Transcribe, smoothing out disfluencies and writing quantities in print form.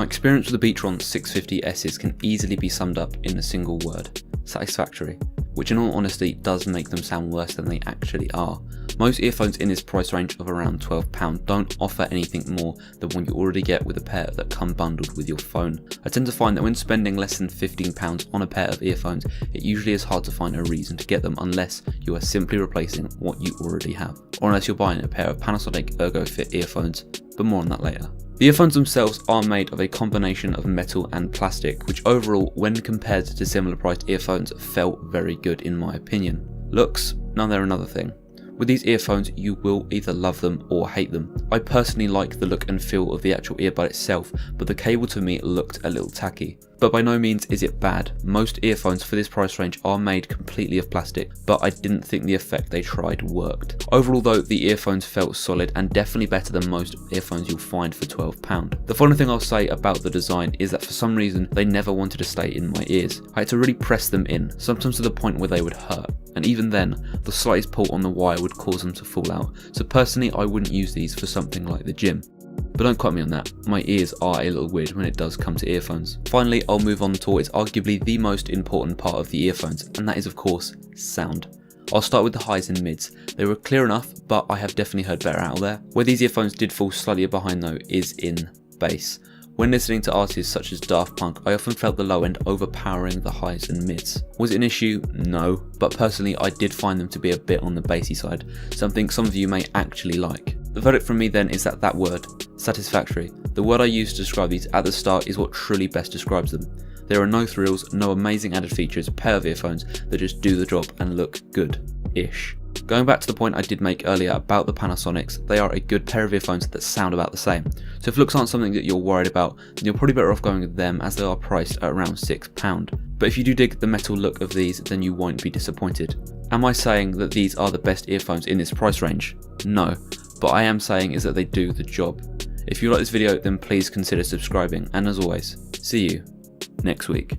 experience with the Betron 650S's can easily be summed up in a single word: satisfactory, which in all honesty does make them sound worse than they actually are. Most earphones in this price range of around £12 don't offer anything more than what you already get with a pair that come bundled with your phone. I tend to find that when spending less than £15 on a pair of earphones, it usually is hard to find a reason to get them unless you are simply replacing what you already have, or unless you're buying a pair of Panasonic ErgoFit earphones, but more on that later. The earphones themselves are made of a combination of metal and plastic, which overall, when compared to similar priced earphones, felt very good in my opinion. Looks, now they're another thing. With these earphones, you will either love them or hate them. I personally like the look and feel of the actual earbud itself, but the cable to me looked a little tacky. But by no means is it bad. Most earphones for this price range are made completely of plastic, but I didn't think the effect they tried worked. Overall though, the earphones felt solid and definitely better than most earphones you'll find for £12. The final thing I'll say about the design is that for some reason they never wanted to stay in my ears. I had to really press them in, sometimes to the point where they would hurt. And even then, the slightest pull on the wire would cause them to fall out. So personally, I wouldn't use these for something like the gym. But don't quote me on that, my ears are a little weird when it does come to earphones. Finally, I'll move on to what is arguably the most important part of the earphones, and that is of course, sound. I'll start with the highs and mids. They were clear enough, but I have definitely heard better out there. Where these earphones did fall slightly behind though is in bass. When listening to artists such as Daft Punk, I often felt the low end overpowering the highs and mids. Was it an issue? No, but personally I did find them to be a bit on the bassy side, something some of you may actually like. The verdict from me then is that word, satisfactory, the word I used to describe these at the start, is what truly best describes them. There are no thrills, no amazing added features, a pair of earphones that just do the job and look good-ish. Going back to the point I did make earlier about the Panasonics, they are a good pair of earphones that sound about the same. So if looks aren't something that you're worried about, then you're probably better off going with them, as they are priced at around £6. But if you do dig the metal look of these, then you won't be disappointed. Am I saying that these are the best earphones in this price range? No, but I am saying is that they do the job. If you like this video, then please consider subscribing, and as always, see you next week.